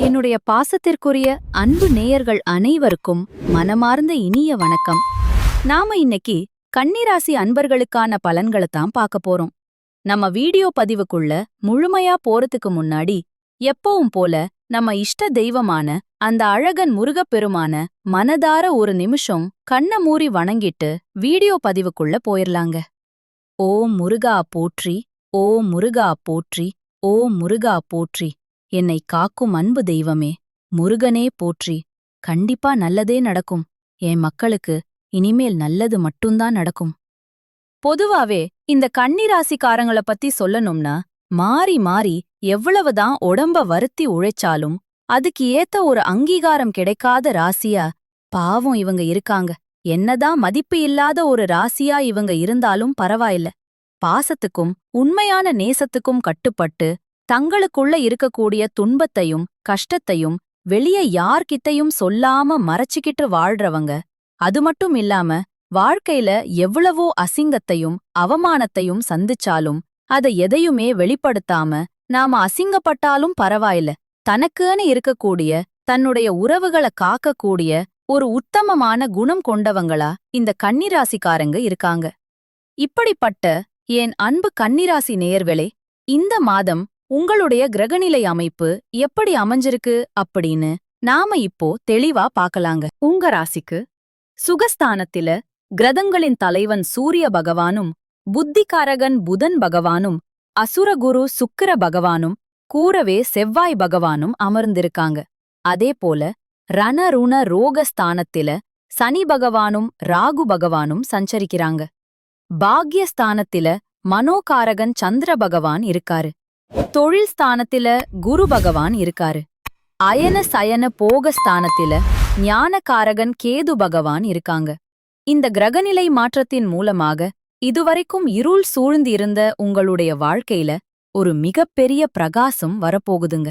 என்னுடைய பாசத்திற்குரிய அன்பு நேயர்கள் அனைவருக்கும் மனமார்ந்த இனிய வணக்கம். நாம இன்னைக்கு கன்னிராசி அன்பர்களுக்கான பலன்களை தான் பார்க்க போறோம். நம்ம வீடியோ பதிவுக்குள்ள முழுமையா போறதுக்கு முன்னாடி எப்பவும் போல நம்ம இஷ்ட தெய்வமான அந்த அழகன் முருகப்பெருமான மனதார ஒரு நிமிஷம் கண்ண மூடி வணங்கிட்டு வீடியோ பதிவுக்குள்ள போயிரலாங்க. ஓம் முருகா போற்றி, ஓம் முருகா போற்றி, ஓம் முருகா போற்றி. என்னை காக்கும் அன்பு தெய்வமே, முருகனே போற்றி. கண்டிப்பா நல்லதே நடக்கும். என் மக்களுக்கு இனிமேல் நல்லது மட்டும்தான் நடக்கும். பொதுவாவே இந்த கன்னிராசிக்காரங்கள பத்தி சொல்லணும்னா, மாறி மாறி எவ்வளவுதான் உடம்ப வருத்தி உழைச்சாலும் அதுக்கு ஏத்த ஒரு அங்கீகாரம் கிடைக்காத ராசியா பாவம் இவங்க இருக்காங்க. என்னதான் மதிப்பு இல்லாத ஒரு ராசியா இவங்க இருந்தாலும் பரவாயில்ல. பாசத்துக்கும் உண்மையான நேசத்துக்கும் கட்டுப்பட்டு தங்களுக்குள்ள இருக்கக்கூடிய துன்பத்தையும் கஷ்டத்தையும் வெளியே யார்கிட்டையும் சொல்லாம மறைச்சிக்கிட்டு வாழ்றவங்க. அது மட்டும் இல்லாம வாழ்க்கையில எவ்வளவோ அசிங்கத்தையும் அவமானத்தையும் சந்திச்சாலும் அதை எதையுமே வெளிப்படுத்தாம நாம அசிங்கப்பட்டாலும் பரவாயில்ல, தனக்குன்னு இருக்கக்கூடிய தன்னுடைய உறவுகளை காக்கக்கூடிய ஒரு உத்தமமான குணம் கொண்டவங்களா இந்த கன்னிராசிக்காரங்க இருக்காங்க. இப்படிப்பட்ட என் அன்பு கன்னிராசி நேயர்களே, இந்த மாதம் உங்களுடைய கிரகநிலை அமைப்பு எப்படி அமைஞ்சிருக்கு அப்படின்னு நாம இப்போ தெளிவா பார்க்கலாங்க. உங்க ராசிக்கு சுகஸ்தானத்தில கிரகங்களின் தலைவன் சூரிய பகவானும் புத்திகாரகன் புதன் பகவானும் அசுரகுரு சுக்கிர பகவானும் கூடவே செவ்வாய் பகவானும் அமர்ந்திருக்காங்க. அதேபோல ரணருண ரோகஸ்தானத்தில சனி பகவானும் ராகு பகவானும் சஞ்சரிக்கிறாங்க. பாக்யஸ்தானத்தில மனோகாரகன் சந்திர பகவான் இருக்காரு. தொழில் ஸ்தானத்தில குரு பகவான் இருக்காரு. அயன சயன போகஸ்தானத்தில ஞானகாரகன் கேது பகவான் இருக்காங்க. இந்த கிரகநிலை மாற்றத்தின் மூலமாக இதுவரைக்கும் இருள் சூழ்ந்திருந்த உங்களுடைய வாழ்க்கையில ஒரு மிகப்பெரிய பிரகாசம் வரப்போகுதுங்க.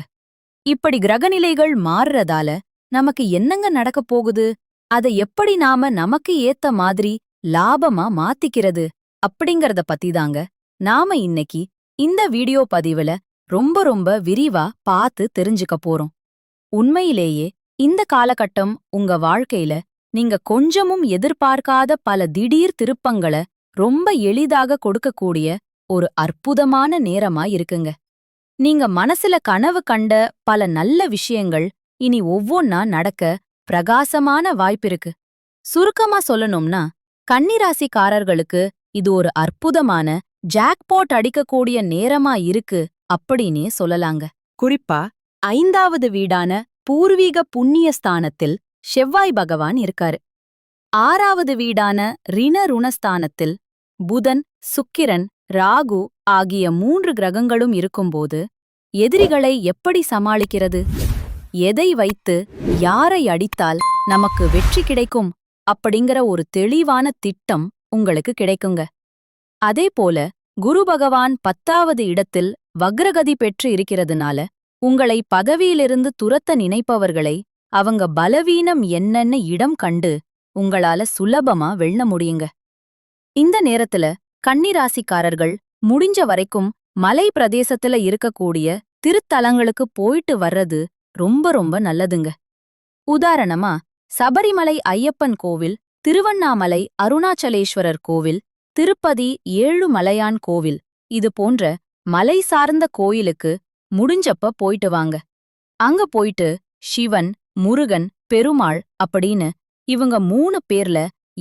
இப்படி கிரகநிலைகள் மாறுறதால நமக்கு என்னங்க நடக்கப் போகுது, அதை எப்படி நாம நமக்கு ஏத்த மாதிரி லாபமா மாத்திக்கிறது அப்படிங்கறத பத்திதாங்க நாம இன்னைக்கு இந்த வீடியோ பதிவுல ரொம்ப விரிவா பார்த்து தெரிஞ்சுக்க போறோம். உண்மையிலேயே இந்த காலகட்டம் உங்க வாழ்க்கையில நீங்க கொஞ்சமும் எதிர்பார்க்காத பல திடீர் திருப்பங்களை ரொம்ப எளிதாக கொடுக்கக்கூடிய ஒரு அற்புதமான நேரமா இருக்குங்க. நீங்க மனசுல கனவு கண்ட பல நல்ல விஷயங்கள் இனி ஒவ்வொன்னா நடக்க பிரகாசமான வாய்ப்பிருக்கு. சுருக்கமா சொல்லணும்னா, கன்னிராசிக்காரர்களுக்கு இது ஒரு அற்புதமான ஜாக்பாட் அடிக்கக்கூடிய நேரமா இருக்கு அப்படின்னே சொல்லலாங்க. குறிப்பா 5வது வீடான பூர்வீக புண்ணிய ஸ்தானத்தில் செவ்வாய் பகவான் இருக்காரு. 6வது வீடான ரிணருணஸ்தானத்தில் புதன், சுக்கிரன், ராகு ஆகிய 3 கிரகங்களும் இருக்கும்போது எதிரிகளை எப்படி சமாளிக்கிறது, எதை வைத்து யாரை அடித்தால் நமக்கு வெற்றி கிடைக்கும் அப்படிங்கிற ஒரு தெளிவான திட்டம் உங்களுக்கு கிடைக்குங்க. அதேபோல குரு பகவான் 10வது இடத்தில் வக்ரகதி பெற்று இருக்கிறதுனால உங்களை பதவியிலிருந்து துரத்த நினைப்பவர்களை அவங்க பலவீனம் என்னன்னு இடம் கண்டு உங்களால சுலபமா வெல்ல முடியுங்க. இந்த நேரத்துல கன்னிராசிக்காரர்கள் முடிஞ்ச வரைக்கும் மலை பிரதேசத்துல இருக்கக்கூடிய திருத்தலங்களுக்கு போயிட்டு வர்றது ரொம்ப நல்லதுங்க. உதாரணமா சபரிமலை ஐயப்பன் கோவில், திருவண்ணாமலை அருணாச்சலேஸ்வரர் கோவில், திருப்பதி ஏழுமலையான் கோவில், இது போன்ற மலை சார்ந்த கோயிலுக்கு முடிஞ்சப்ப போயிட்டு வாங்க. அங்க போயிட்டு சிவன், முருகன், பெருமாள் அப்படின்னு இவங்க 3 பேர்ல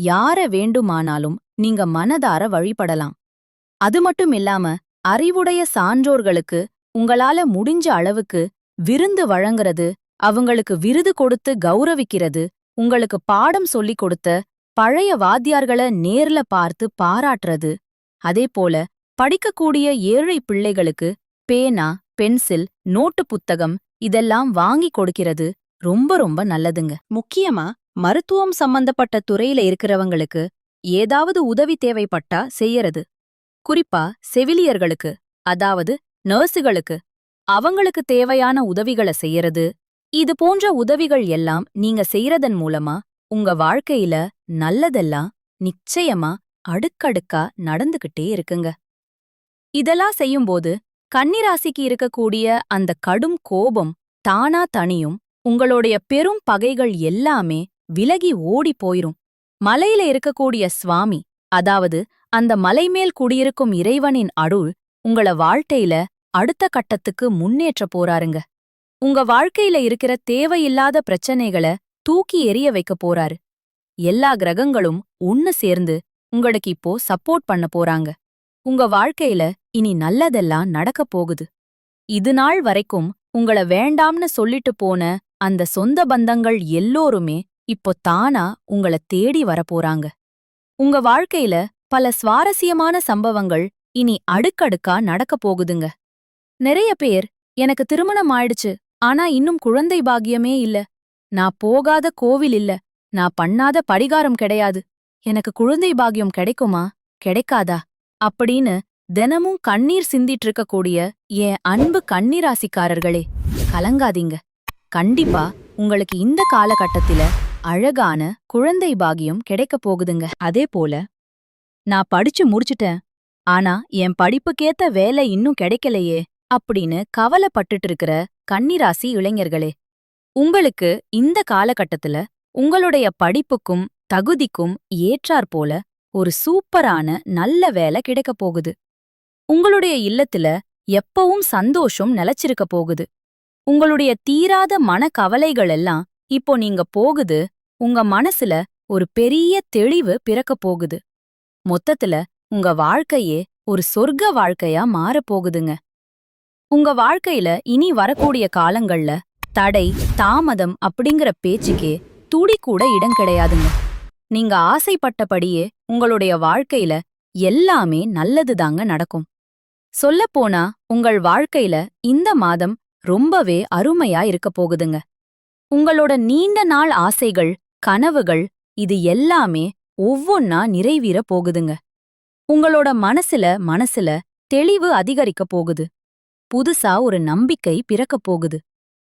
யார வேண்டுமானாலும் நீங்க மனதார வழிபடலாம். அது மட்டும் இல்லாம அறிவுடைய சான்றோர்களுக்கு உங்களால முடிஞ்ச அளவுக்கு விருந்து வழங்குறது, அவங்களுக்கு விருது கொடுத்து கௌரவிக்கிறது, உங்களுக்கு பாடம் சொல்லிக் கொடுத்த பழைய வாத்தியார்களை நேர்ல பார்த்து பாராட்டுறது, அதேபோல படிக்கக்கூடிய ஏழை பிள்ளைகளுக்கு பேனா, பென்சில், நோட்டு புத்தகம் இதெல்லாம் வாங்கி கொடுக்கிறது ரொம்ப நல்லதுங்க. முக்கியமா மருத்துவம் சம்பந்தப்பட்ட துறையில இருக்கிறவங்களுக்கு ஏதாவது உதவி தேவைப்பட்டா செய்யறது. குறிப்பா செவிலியர்களுக்கு, அதாவது நர்ஸுகளுக்கு, அவங்களுக்கு தேவையான உதவிகளை செய்யறது. இது போன்ற உதவிகள் எல்லாம் நீங்க செய்யறதன் மூலமா உங்க வாழ்க்கையில நல்லதெல்லாம் நிச்சயமா அடுக்கடுக்கா நடந்துகிட்டே இருக்குங்க. இதெல்லாம் செய்யும்போது கன்னிராசிக்கு இருக்கக்கூடிய அந்த கடும் கோபம் தானா தணியும். உங்களுடைய பெரும் பகைகள் எல்லாமே விலகி ஓடி போயிரும். மலையில இருக்கக்கூடிய சுவாமி, அதாவது அந்த மலைமேல் குடியிருக்கும் இறைவனின் அருள் உங்கள வாழ்க்கையில அடுத்த கட்டத்துக்கு முன்னேற்ற போறாருங்க. உங்க வாழ்க்கையில இருக்கிற தேவையில்லாத பிரச்சனைகள தூக்கி எறிய வைக்க போறாரு. எல்லா கிரகங்களும் ஒன்னு சேர்ந்து உங்களுக்கு இப்போ சப்போர்ட் பண்ண போறாங்க. உங்க வாழ்க்கையில இனி நல்லதெல்லாம் நடக்கப் போகுது. இது நாள் வரைக்கும் உங்கள வேண்டாம்னு சொல்லிட்டு போன அந்த சொந்த பந்தங்கள் எல்லோருமே இப்போ தானா உங்கள தேடி வரப்போறாங்க. உங்க வாழ்க்கையில பல சுவாரஸ்யமான சம்பவங்கள் இனி அடுக்கடுக்கா நடக்கப் போகுதுங்க. நிறைய பேர், எனக்கு திருமணம் ஆயிடுச்சு, ஆனா இன்னும் குழந்தை பாக்கியமே இல்ல, நான் போகாத கோவில் இல்ல, நான் பண்ணாத பரிகாரம் கிடையாது, எனக்கு குழந்தை பாக்கியம் கிடைக்குமா கிடைக்காதா அப்படின்னு தினமும் கண்ணீர் சிந்திட்டு இருக்கக்கூடிய என் அன்பு கன்னிராசிக்காரர்களே, கலங்காதீங்க. கண்டிப்பா உங்களுக்கு இந்த காலகட்டத்தில அழகான குழந்தை பாக்கியம் கிடைக்கப் போகுதுங்க. அதே போல, நான் படிச்சு முடிச்சிட்டேன், ஆனா என் படிப்புக்கேத்த வேலை இன்னும் கிடைக்கலையே அப்படின்னு கவலைப்பட்டுட்டு இருக்கிற கன்னிராசி இளைஞர்களே, உங்களுக்கு இந்த காலகட்டத்துல உங்களுடைய படிப்புக்கும் தகுதிக்கும் ஏற்றாற்போல ஒரு சூப்பரான நல்ல வேலை கிடைக்கப் போகுது. உங்களுடைய இல்லத்துல எப்பவும் சந்தோஷம் நிலைச்சிருக்க போகுது. உங்களுடைய தீராத மனக்கவலைகள் எல்லாம் இப்போ நீங்க போகுது. உங்க மனசுல ஒரு பெரிய தெளிவு பிறக்கப் போகுது. மொத்தத்துல உங்க வாழ்க்கையே ஒரு சொர்க்க வாழ்க்கையா மாறப்போகுதுங்க. உங்க வாழ்க்கையில இனி வரக்கூடிய காலங்கள்ல தடை, தாமதம் அப்படிங்கிற பேச்சுக்கே துளி கூட இடம் கிடையாதுங்க. நீங்க ஆசைப்பட்டபடியே உங்களுடைய வாழ்க்கையில எல்லாமே நல்லதுதாங்க நடக்கும். சொல்லப்போனா உங்கள் வாழ்க்கையில இந்த மாதம் ரொம்பவே அருமையா இருக்க போகுதுங்க. உங்களோட நீண்ட நாள் ஆசைகள், கனவுகள் இது எல்லாமே ஒவ்வொன்னா நிறைவேற போகுதுங்க. உங்களோட மனசுல தெளிவு அதிகரிக்க போகுது. புதுசா ஒரு நம்பிக்கை பிறக்கப் போகுது.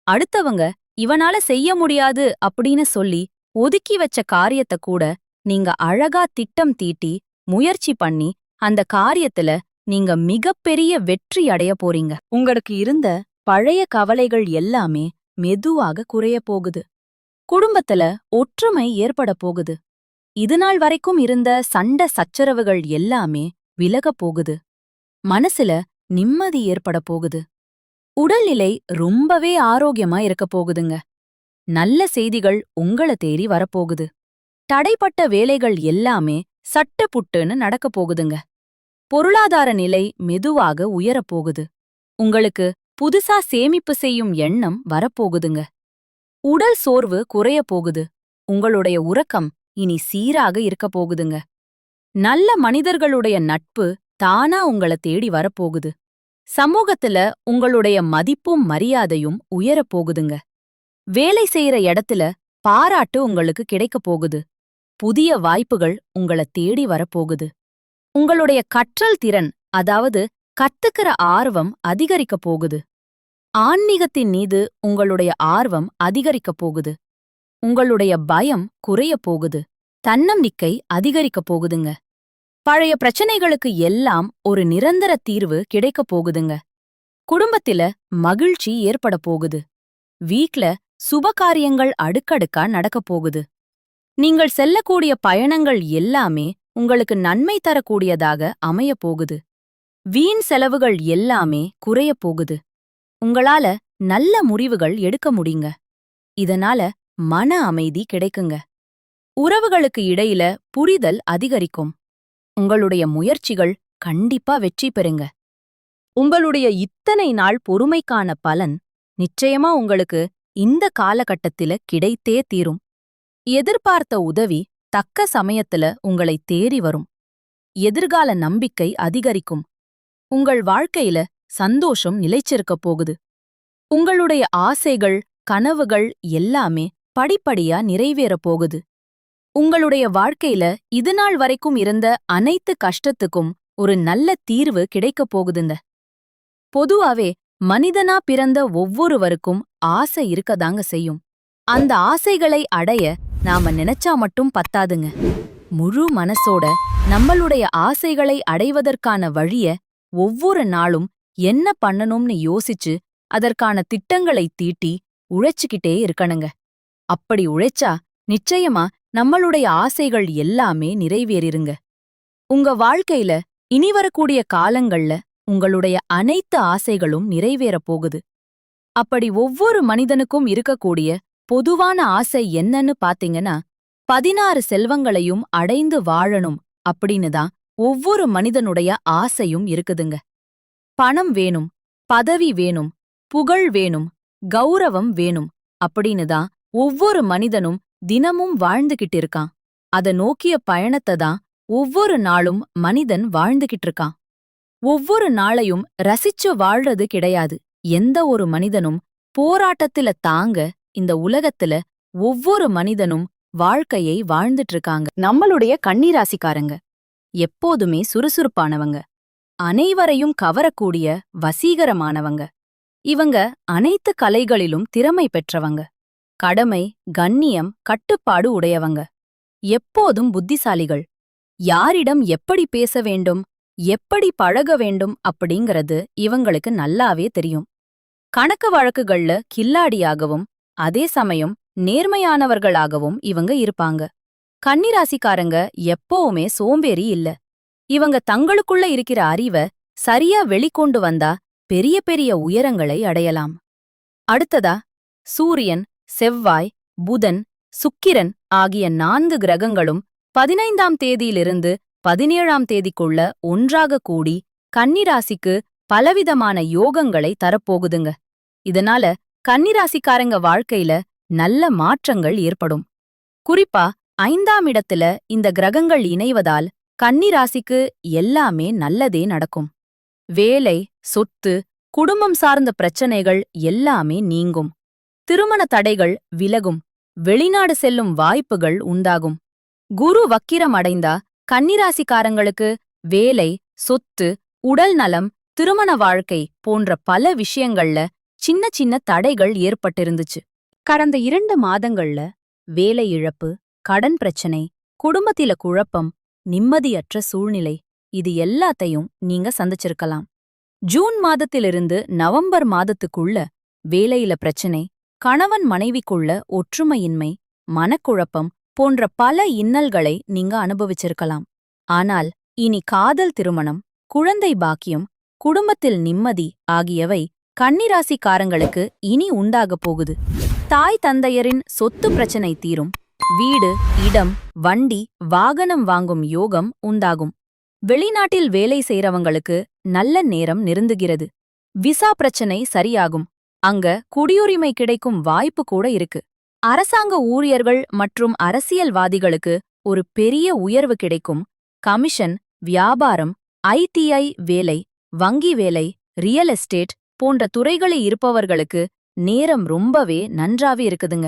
அடுத்தவங்க இவனால செய்ய முடியாது அப்படின்னு சொல்லி ஒதுக்கி வச்ச காரியத்த கூட நீங்க அழகா திட்டம் தீட்டி முயற்சி பண்ணி அந்த காரியத்துல நீங்க மிகப்பெரிய வெற்றி அடைய போறீங்க. உங்களுக்கு இருந்த பழைய கவலைகள் எல்லாமே மெதுவாக குறைய போகுது. குடும்பத்துல ஒற்றுமை ஏற்பட போகுது. இதுநாள் வரைக்கும் இருந்த சண்டை சச்சரவுகள் எல்லாமே விலகப் போகுது. மனசுல நிம்மதி ஏற்பட போகுது. உடல்நிலை ரொம்பவே ஆரோக்கியமா இருக்க போகுதுங்க. நல்ல செய்திகள் உங்கள தேடி வரப்போகுது. தடைப்பட்ட வேலைகள் எல்லாமே சட்டுப்புட்டுன்னு நடக்கப் போகுதுங்க. பொருளாதார நிலை மெதுவாக உயரப்போகுது. உங்களுக்கு புதுசா சேமிப்பு செய்யும் எண்ணம் வரப்போகுதுங்க. உடல் சோர்வு குறைய போகுது. உங்களுடைய உறக்கம் இனி சீராக இருக்க போகுதுங்க. நல்ல மனிதர்களுடைய நட்பு தானா உங்கள தேடி வரப்போகுது. சமூகத்துல உங்களுடைய மதிப்பும் மரியாதையும் உயரப் போகுதுங்க. வேலை செய்யற இடத்துல பாராட்டு உங்களுக்கு கிடைக்கப் போகுது. புதிய வாய்ப்புகள் உங்கள தேடி வரப்போகுது. உங்களுடைய கற்றல் திறன், அதாவது கத்துக்கிற ஆர்வம் அதிகரிக்கப் போகுது. ஆன்மீகத்தின் மீது உங்களுடைய ஆர்வம் அதிகரிக்கப் போகுது. உங்களுடைய பயம் குறையப் போகுது. தன்னம்பிக்கை அதிகரிக்கப் போகுதுங்க. பழைய பிரச்சனைகளுக்கு எல்லாம் ஒரு நிரந்தர தீர்வு கிடைக்கப் போகுதுங்க. குடும்பத்தில மகிழ்ச்சி ஏற்பட போகுது. வீட்ல சுபகாரியங்கள் அடுக்கடுக்கா நடக்கப் போகுது. நீங்கள் செல்லக்கூடிய பயணங்கள் எல்லாமே உங்களுக்கு நன்மை தரக்கூடியதாக அமையப் போகுது. வீண் செலவுகள் எல்லாமே குறையப் போகுது. உங்களால நல்ல முடிவுகள் எடுக்க முடியுங்க. இதனால மன அமைதி கிடைக்குங்க. உறவுகளுக்கு இடையில புரிதல் அதிகரிக்கும். உங்களுடைய முயற்சிகள் கண்டிப்பா வெற்றி பெறுங்க. உங்களுடைய இத்தனை நாள் பொறுமைக்கான பலன் நிச்சயமா உங்களுக்கு இந்த காலகட்டத்தில கிடைத்தே தீரும். எதிர்பார்த்த உதவி தக்க சமயத்துல உங்களை தேடி வரும். எதிர்கால நம்பிக்கை அதிகரிக்கும். உங்கள் வாழ்க்கையில சந்தோஷம் நிலைச்சிருக்கப் போகுது. உங்களுடைய ஆசைகள், கனவுகள் எல்லாமே படிப்படியா நிறைவேறப் போகுது. உங்களுடைய வாழ்க்கையில இதுநாள் வரைக்கும் இருந்த அனைத்து கஷ்டத்துக்கும் ஒரு நல்ல தீர்வு கிடைக்கப் போகுதுங்க. பொதுவாவே மனிதனா பிறந்த ஒவ்வொருவருக்கும் ஆசை இருக்கதாங்க செய்யும். அந்த ஆசைகளை அடைய நாம நினைச்சா மட்டும் பத்தாதுங்க. முழு மனசோட நம்மளுடைய ஆசைகளை அடைவதற்கான வழிய ஒவ்வொரு நாளும் என்ன பண்ணணும்னு யோசிச்சு அதற்கான திட்டங்களை தீட்டி உழைச்சுக்கிட்டே இருக்கணுங்க. அப்படி உழைச்சா நிச்சயமா நம்மளுடைய ஆசைகள் எல்லாமே நிறைவேறிருங்க. உங்க வாழ்க்கையில இனி வரக்கூடிய காலங்கள்ல உங்களுடைய அனைத்து ஆசைகளும் நிறைவேறப் போகுது. அப்படி ஒவ்வொரு மனிதனுக்கும் இருக்கக்கூடிய பொதுவான ஆசை என்னன்னு பாத்தீங்கன்னா, 16 செல்வங்களையும் அடைந்து வாழணும் அப்படின்னு தான் ஒவ்வொரு மனிதனுடைய ஆசையும் இருக்குதுங்க. பணம் வேணும், பதவி வேணும், புகழ் வேணும், கௌரவம் வேணும் அப்படின்னு தான் ஒவ்வொரு மனிதனும் தினமும் வாழ்ந்துகிட்டு இருக்கான். அத நோக்கிய பயணத்தை தான் ஒவ்வொரு நாளும் மனிதன் வாழ்ந்துகிட்டு இருக்கான். ஒவ்வொரு நாளையும் ரசிச்சு வாழ்றது கிடையாது. எந்த ஒரு மனிதனும் போராட்டத்தில தாங்க இந்த உலகத்துல ஒவ்வொரு மனிதனும் வாழ்க்கையை வாழ்ந்துட்டு இருக்காங்க. நம்மளுடைய கன்னிராசிக்காரங்க எப்போதுமே சுறுசுறுப்பானவங்க, அனைவரையும் கவரக்கூடிய வசீகரமானவங்க. இவங்க அனைத்து கலைகளிலும் திறமை பெற்றவங்க. கடமை, கண்ணியம், கட்டுப்பாடு உடையவங்க. எப்போதும் புத்திசாலிகள். யாரிடம் எப்படி பேச வேண்டும், எப்படி பழக வேண்டும் அப்படிங்கறது இவங்களுக்கு நல்லாவே தெரியும். கணக்கு வழக்குகள்ல கில்லாடியாகவும் அதே சமயம் நேர்மையானவர்களாகவும் இவங்க இருப்பாங்க. கன்னிராசிக்காரங்க எப்பவுமே சோம்பேறி இல்ல. இவங்க தங்களுக்குள்ள இருக்கிற அறிவ சரியா வெளிக்கொண்டு வந்தா பெரிய பெரிய உயரங்களை அடையலாம். அடுத்ததா சூரியன், செவ்வாய், புதன், சுக்கிரன் ஆகிய 4 கிரகங்களும் 15ஆம் தேதியிலிருந்து 17ஆம் தேதிக்குள்ள ஒன்றாக கூடி கன்னிராசிக்கு பலவிதமான யோகங்களை தரப்போகுதுங்க. இதனால கன்னிராசிக்காரங்க வாழ்க்கையில நல்ல மாற்றங்கள் ஏற்படும். குறிப்பா 5ஆம் இடத்துல இந்த கிரகங்கள் இணைவதால் கன்னிராசிக்கு எல்லாமே நல்லதே நடக்கும். வேலை, சொத்து, குடும்பம் சார்ந்த பிரச்சனைகள் எல்லாமே நீங்கும். திருமண தடைகள் விலகும். வெளிநாடு செல்லும் வாய்ப்புகள் உண்டாகும். குரு வக்கிரம் அடைந்தா கன்னிராசிக்காரங்களுக்கு வேலை, சொத்து, உடல் நலம், திருமண வாழ்க்கை போன்ற பல விஷயங்கள்ல சின்ன சின்ன தடைகள் ஏற்பட்டிருந்துச்சு. கடந்த 2 மாதங்கள்ல வேலை இழப்பு, கடன் பிரச்சனை, குடும்பத்தில குழப்பம், நிம்மதியற்ற சூழ்நிலை இது எல்லாத்தையும் நீங்க சந்திச்சிருக்கலாம். ஜூன் மாதத்திலிருந்து நவம்பர் மாதத்துக்குள்ள வேலையில பிரச்சனை, கணவன் மனைவிக்குள்ள ஒற்றுமையின்மை, மனக்குழப்பம் போன்ற பல இன்னல்களை நீங்க அனுபவிச்சிருக்கலாம். ஆனால் இனி காதல் திருமணம், குழந்தை பாக்கியம், குடும்பத்தில் நிம்மதி ஆகியவை கன்னிராசிக்காரங்களுக்கு இனி உண்டாகப் போகுது. தாய் தந்தையரின் சொத்து பிரச்சனை தீரும். வீடு, இடம், வண்டி, வாகனம் வாங்கும் யோகம் உண்டாகும். வெளிநாட்டில் வேலை செய்றவங்களுக்கு நல்ல நேரம் நெருங்குகிறது. விசா பிரச்சனை சரியாகும். அங்க குடியுரிமை கிடைக்கும் வாய்ப்பு கூட இருக்கு. அரசாங்க ஊழியர்கள் மற்றும் அரசியல்வாதிகளுக்கு ஒரு பெரிய உயர்வு கிடைக்கும். கமிஷன், வியாபாரம், ஐடிஐ வேலை, வங்கி வேலை, ரியல் எஸ்டேட் போன்ற துறைகளில் இருப்பவர்களுக்கு நேரம் ரொம்பவே நன்றாவே இருக்குதுங்க.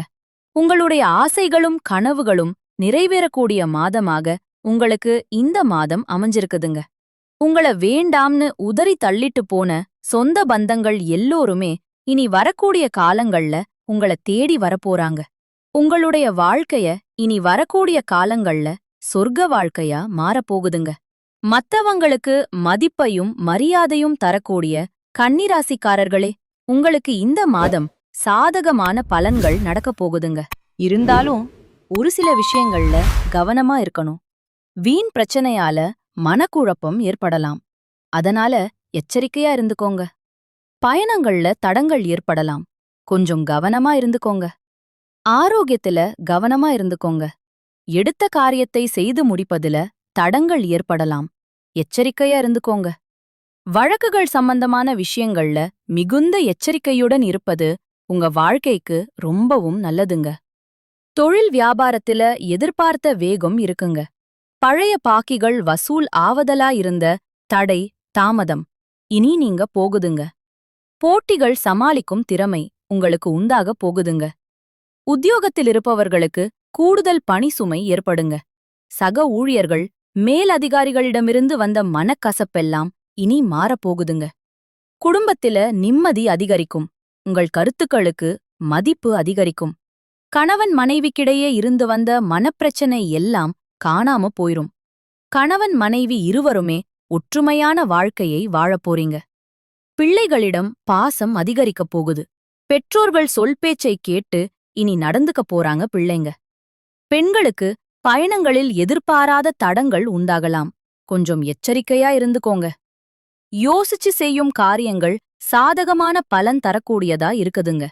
உங்களுடைய ஆசைகளும் கனவுகளும் நிறைவேறக்கூடிய மாதமாக உங்களுக்கு இந்த மாதம் அமைஞ்சிருக்குதுங்க. உங்கள வேண்டாம்னு உதறி தள்ளிட்டு போன சொந்த பந்தங்கள் எல்லோருமே இனி வரக்கூடிய காலங்கள்ல உங்கள தேடி வரப்போறாங்க. உங்களுடைய வாழ்க்கைய இனி வரக்கூடிய காலங்கள்ல சொர்க்க வாழ்க்கையா மாறப்போகுதுங்க. மத்தவங்களுக்கு மதிப்பையும் மரியாதையும் தரக்கூடிய கன்னிராசிக்காரர்களே, உங்களுக்கு இந்த மாதம் சாதகமான பலன்கள் நடக்கப் போகுதுங்க. இருந்தாலும் ஒரு சில விஷயங்கள்ல கவனமா இருக்கணும். வீண் பிரச்சனையால மனக்குழப்பம் ஏற்படலாம். அதனால எச்சரிக்கையா இருந்துக்கோங்க. பயணங்கள்ல தடங்கள் ஏற்படலாம். கொஞ்சம் கவனமா இருந்துக்கோங்க. ஆரோக்கியத்துல கவனமா இருந்துக்கோங்க. எடுத்த காரியத்தை செய்து முடிப்பதுல தடங்கள் ஏற்படலாம். எச்சரிக்கையா இருந்துக்கோங்க. வழக்குகள் சம்பந்தமான விஷயங்கள்ல மிகுந்த எச்சரிக்கையுடன் இருப்பது உங்க வாழ்க்கைக்கு ரொம்பவும் நல்லதுங்க. தொழில் வியாபாரத்துல எதிர்பார்த்த வேகம் இருக்குங்க. பழைய பாக்கிகள் வசூல் ஆவதலா இருந்த தடை, தாமதம் இனி நீங்க போகுதுங்க. போட்டிகள் சமாளிக்கும் திறமை உங்களுக்கு உண்டாக போகுதுங்க. உத்தியோகத்தில் இருப்பவர்களுக்கு கூடுதல் பணி சுமை ஏற்படுங்க. சக ஊழியர்கள், மேலதிகாரிகளிடமிருந்து வந்த மனக்கசப்பெல்லாம் இனி மாறப்போகுதுங்க. குடும்பத்தில நிம்மதி அதிகரிக்கும். உங்கள் கருத்துக்களுக்கு மதிப்பு அதிகரிக்கும். கணவன் மனைவிக்கிடையே இருந்து வந்த மனப்பிரச்சனை எல்லாம் காணாம போயிரும். கணவன் மனைவி இருவருமே ஒற்றுமையான வாழ்க்கையை வாழப்போறீங்க. பிள்ளைகளிடம் பாசம் அதிகரிக்கப் போகுது. பெற்றோர்கள் சொல் பேச்சை கேட்டு இனி நடந்துக்க போறாங்க பிள்ளைங்க. பெண்களுக்கு பயணங்களில் எதிர்பாராத தடங்கள் உண்டாகலாம். கொஞ்சம் எச்சரிக்கையா இருந்துக்கோங்க. யோசிச்சு செய்யும் காரியங்கள் சாதகமான பலன் தரக்கூடியதா இருக்குதுங்க.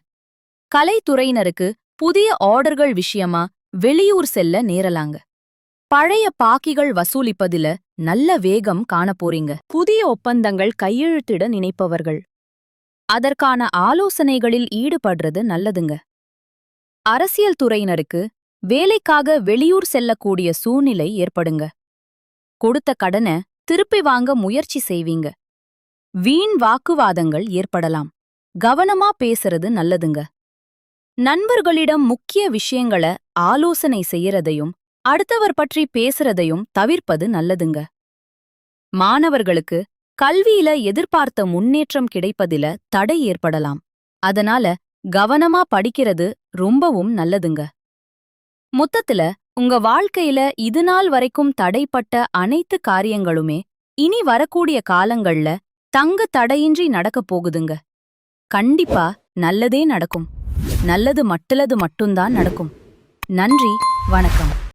கலைத்துறையினருக்கு புதிய ஆர்டர்கள் விஷயமா வெளியூர் செல்ல நேரலாங்க. பழைய பாக்கிகள் வசூலிப்பதில நல்ல வேகம் காணப்போறீங்க. புதிய ஒப்பந்தங்கள் கையெழுத்திட நினைப்பவர்கள் அதற்கான ஆலோசனைகளில் ஈடுபடுறது நல்லதுங்க. அரசியல் துறையினருக்கு வேலைக்காக வெளியூர் செல்லக்கூடிய சூழ்நிலை ஏற்படுங்க. கொடுத்த கடனை திருப்பி வாங்க முயற்சி செய்வீங்க. வீண் வாக்குவாதங்கள் ஏற்படலாம். கவனமா பேசுறது நல்லதுங்க. நண்பர்களிடம் முக்கிய விஷயங்கள ஆலோசனை செய்யறதையும் அடுத்தவர் பற்றி பேசுறதையும் தவிர்ப்பது நல்லதுங்க. மாணவர்களுக்கு கல்வியில எதிர்பார்த்த முன்னேற்றம் கிடைப்பதில தடை ஏற்படலாம். அதனால கவனமா படிக்கிறது ரொம்பவும் நல்லதுங்க. மொத்தத்துல உங்க வாழ்க்கையில இதுநாள் வரைக்கும் தடைப்பட்ட அனைத்து காரியங்களுமே இனி வரக்கூடிய காலங்கள்ல தங்க தடையின்றி நடக்கப் போகுதுங்க. கண்டிப்பா நல்லதே நடக்கும். நல்லது மட்டும்தான் நடக்கும். நன்றி, வணக்கம்.